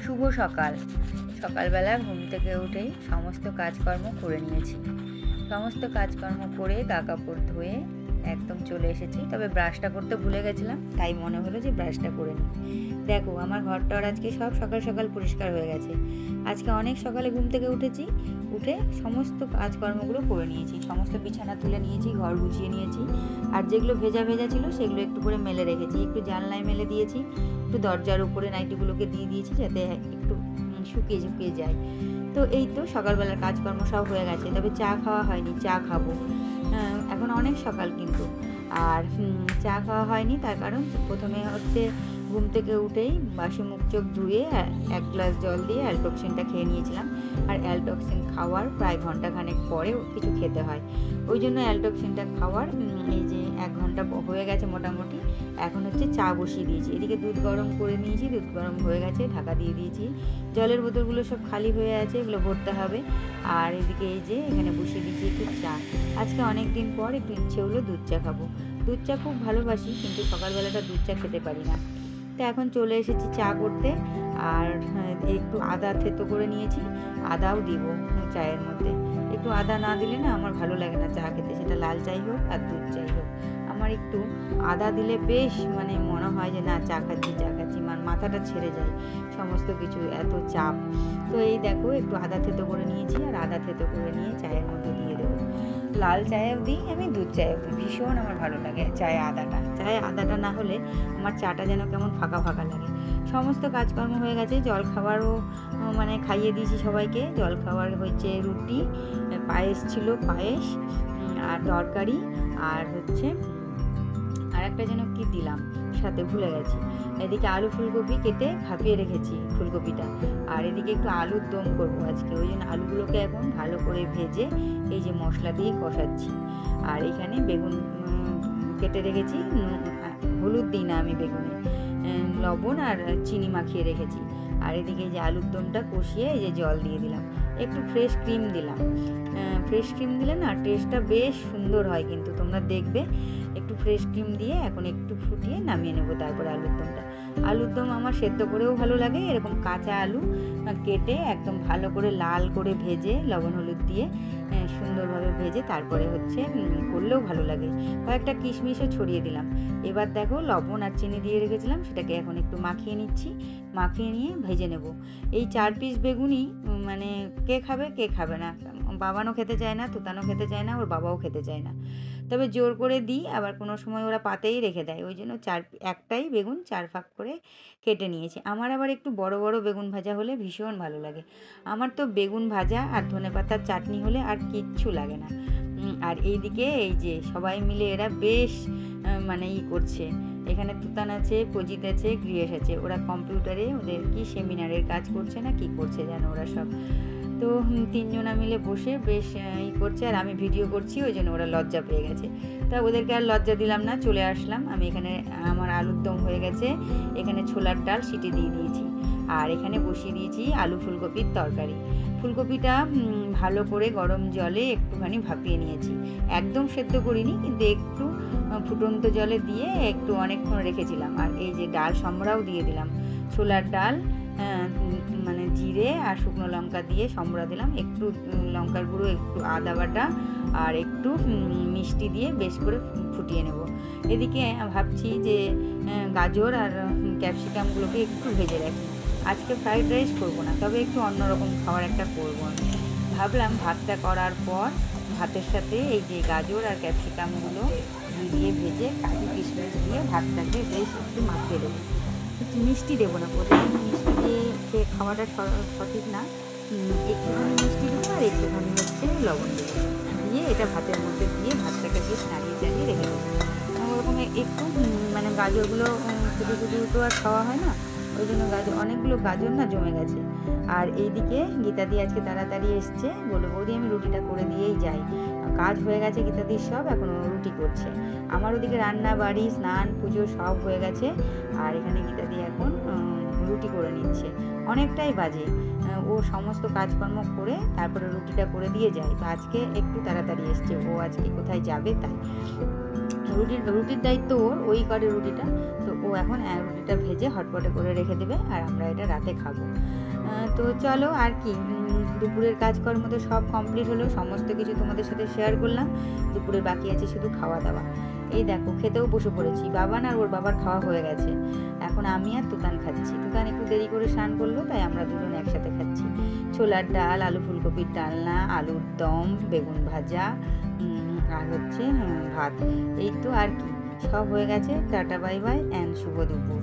শুভ সকাল। সকালবেলা ঘুম থেকে উঠেই সমস্ত কাজকর্ম করে নিয়েছি। সমস্ত কাজকর্ম করে গা কাপড় ধুয়ে একদম চলে এসেছি। তবে ব্রাশটা করতে ভুলে গেছিলাম, তাই মনে হলো যে ব্রাশটা করে নিই। দেখো আমার ঘরটার আজকে সব সকাল সকাল পরিষ্কার হয়ে গেছে। আজকে অনেক সকালে ঘুম থেকে উঠেছি, উঠে সমস্ত কাজকর্মগুলো করে নিয়েছি। সমস্ত বিছানা তুলে নিয়েছি, ঘর গুছিয়ে নিয়েছি। আর যেগুলো ভেজা ভেজা ছিল সেগুলো একটু করে মেলে রেখেছি, একটু জানলায় মেলে দিয়েছি, একটু দরজার উপরে নাইটিগুলোকে দিয়ে দিয়েছি যাতে একটু শুকিয়ে শুকিয়ে যায়। তো এই তো সকালবেলার কাজকর্ম সব হয়ে গেছে। তবে চা খাওয়া হয়নি, চা খাবো। এখন অনেক সকাল কিন্তু, আর চা খাওয়া হয়নি তার কারণ প্রথমে হচ্ছে ঘুম থেকে উঠেই বাসি মুখ চোখ ধুয়ে এক গ্লাস জল দিয়ে অ্যালটক্সিনটা খেয়ে নিয়েছিলাম। আর অ্যালটক্সিন খাওয়ার প্রায় ঘন্টাখানেক পরে কিছু খেতে হয়, ওই জন্য অ্যালটক্সিনটা খাওয়ার এই যে 1 ঘন্টা হয়ে গেছে মোটামুটি। এখন হচ্ছে চা বসিয়ে দিয়েছি, এদিকে দুধ গরম করে নিয়েছি, দুধ গরম হয়ে গেছে, ঢাকা দিয়ে দিয়েছি। জলের বোতলগুলো সব খালি হয়ে আছে, এগুলো ভরতে হবে। আর এদিকে এই যে এখানে বসিয়ে দিয়েছি একটু চা। আজকে অনেক দিন পর একটু ইচ্ছে হলো দুধ চা খাবো। দুধ চা খুব ভালোবাসি, কিন্তু সকালবেলাটা দুধ চা খেতে পারি না। তো এখন চলে এসেছি চা করতে। আর একটু আদা থেতো করে নিয়েছি, আদাও দিব চায়ের মধ্যে। একটু আদা না দিলে না আমার ভালো লাগে না চা খেতে, সেটা লাল চাই হোক আর দুধ চাই হোক। আমার একটু আদা দিলে বেশ মনে হয় যে না চা খাচ্ছি, মাথাটা ছেড়ে যায় সমস্ত কিছু, এত চাপ। তো এই দেখো একটু আদা থেতো করে নিয়েছি, আর আদা থেতো করে নিয়ে চায়ের মধ্যে দিয়ে দেবো। লাল চায়েও দিই আমি, দুধ চায়েও দিই, ভীষণ আমার ভালো লাগে চায়ে আদাটা না হলে আমার চাটা যেন কেমন ফাঁকা ফাঁকা লাগে। সমস্ত কাজকর্ম হয়ে গেছে, জল খাবারও খাইয়ে দিয়েছি সবাইকে। জল খাবার হচ্ছে রুটি, পায়েস ছিল, পায়েস আর তরকারি, আর হচ্ছে আর একটা যেন কি দিলাম সাথে ভুলে গেছি। এদিকে আলু ফুলকপি কেটে ভাপিয়ে রেখেছি ফুলকপিটা, আর এদিকে একটু আলুর দম করবো আজকে, ওই জন্য আলুগুলোকে এখন ভালো করে ভেজে এই যে মশলা দিয়ে কষাচ্ছি। আর এখানে বেগুন কেটে রেখেছি, হলুদ দিই না আমি বেগুনে, লবণ আর চিনি মাখিয়ে রেখেছি। আর এদিকে যে আলুর দমটা কষিয়ে এই যে জল দিয়ে দিলাম, একটু ফ্রেশ ক্রিম দিলাম। ফ্রেশ ক্রিম দিলে না টেস্টটা বেশ সুন্দর হয়, কিন্তু তোমরা দেখবে। একটু ফ্রেশ ক্রিম দিয়ে এখন একটু ফুটিয়ে নামিয়ে নেবো। তারপরে আলুর দম আমার সেদ্ধ করেও ভালো লাগে, এরকম কাঁচা আলু কেটে একদম ভালো করে লাল করে ভেজে লবণ হলুদ দিয়ে সুন্দরভাবে ভেজে তারপরে হচ্ছে করলেও ভালো লাগে। কয়েকটা কিশমিশও ছড়িয়ে দিলাম। এবার দেখো লবণ আর চিনি দিয়ে রেখেছিলাম, সেটাকে এখন একটু মাখিয়ে নিচ্ছি, মাখিয়ে নিয়ে ভেজে নেব। এই 4 পিস বেগুনি কে খাবে কে খাবে না, বাবানও খেতে চায় না, তুতানও খেতে চায় না, ওর বাবাও খেতে চায় না। তবে জোর করে দিই, আবার কোনো সময় ওরা পাতেই রেখে দেয়, ওই জন্য একটাই বেগুন 4 ভাগ করে কেটে নিয়েছি। আমার আবার একটু বড় বড় বেগুন ভাজা হলে ভীষণ ভালো লাগে। আমার তো বেগুন ভাজা আর ধনেপাতার চাটনি হলে আর কিচ্ছু লাগে না। আর এইদিকে এই যে সবাই মিলে এরা বেশ করছে। এখানে তুতান আছে, পজিত আছে, গৃহেশ আছে, ওরা কম্পিউটারে ওদের কি সেমিনারের কাজ করছে না কি করছে যেন ওরা সব। তো 3 জনা মিলে বসে বেশ করছে, আর আমি ভিডিও করছি, ওই জন্য ওরা লজ্জা পেয়ে গেছে। তা ওদেরকে আর লজ্জা দিলাম না, চলে আসলাম আমি এখানে। আমার আলুর দম হয়ে গেছে, এখানে ছোলার ডাল সিটি দিয়ে দিয়েছি, আর এখানে বসিয়ে দিয়েছি আলু ফুলকপির তরকারি। ফুলকপিটা ভালো করে গরম জলে একটুখানি ভাপিয়ে নিয়েছি, একদম সেদ্ধ করিনি, কিন্তু একটু ফুটন্ত জলে দিয়ে একটু অনেকক্ষণ রেখেছিলাম। আর এই যে ডাল সম্বরাও দিয়ে দিলাম, ছোলার ডাল জিরে আর শুকনো লঙ্কা দিয়ে সম্বরা দিলাম, একটু লঙ্কার গুঁড়ো, একটু আদা বাটা আর একটু মিষ্টি দিয়ে বেশ করে ফুটিয়ে নেব। এদিকে ভাবছি যে গাজর আর ক্যাপসিকামগুলোকে একটু ভেজে রাখি। আজকে ফ্রাইড রাইস করবো না, তবে একটু অন্যরকম খাবার একটা করবো আমি। ভাবলাম ভাতটা করার পর ভাতের সাথে এই যে গাজর আর ক্যাপসিকামগুলো দিয়ে ভেজে কাজু কিশমিশ দিয়ে ভাতটাকে বেশ একটু মাখিয়ে দেবো। মিষ্টি দেবো না, প্রতিদিন মিষ্টি দিয়ে খেয়ে খাওয়াটা সঠিক না। একটুখানি মিষ্টি দেবো আর একটুখানি হচ্ছে লবণ দেবো, দিয়ে এটা ভাতের মধ্যে দিয়ে ভাতটাকে বেশ নাড়িয়ে চাড়িয়ে রেখে দেবো। ওরকম একটু গাজরগুলো শুধু শুধু তো আর খাওয়া হয় না, ওই জন্য অনেকগুলো গাজর না জমে গেছে। আর এইদিকে গীতাদি আজকে তাড়াতাড়ি এসছে, বলে বৌদি আমি রুটিটা করে দিয়েই যাই। কাজ হয়ে গেছে গীতাদির সব, এখন রুটি করছে। আমার ওদিকে রান্না বাড়ি স্নান পুজো সব হয়ে গেছে, আর এখানে গীতাদি এখন রুটি করে নিচ্ছে। অনেকটাই বাজে, ও সমস্ত কাজকর্ম করে তারপরে রুটিটা করে দিয়ে যায়। তো আজকে একটু তাড়াতাড়ি এসছে, ও আজকে কোথায় যাবে তাই। রুটির দায়িত্ব ওর, ওই করে রুটিটা। তো ও এখন রুটিটা ভেজে হটপটে করে রেখে দেবে, আর আমরা এটা রাতে খাবো। তো চলো, আর কি, দুপুরের কাজকর্ম তো সব কমপ্লিট হলো, সমস্ত কিছু তোমাদের সাথে শেয়ার করলাম। দুপুরের বাকি আছে শুধু খাওয়া দাওয়া। এই দেখো, খেতেও বসে পড়েছি। বাবান আর ওর বাবার খাওয়া হয়ে গেছে, এখন আমি আর তুতান খাচ্ছি। তুতান একটু দেরি করে স্নান করলো, তাই আমরা দুজন একসাথে খাচ্ছি। ছোলার ডাল, আলু ফুলকপির ডালনা, আলুর দম, বেগুন ভাজা, আর হচ্ছে ভাত। এই তো, আর কি, সব হয়ে গেছে। টাটা বাই বাই অ্যান্ড শুভ দুপুর।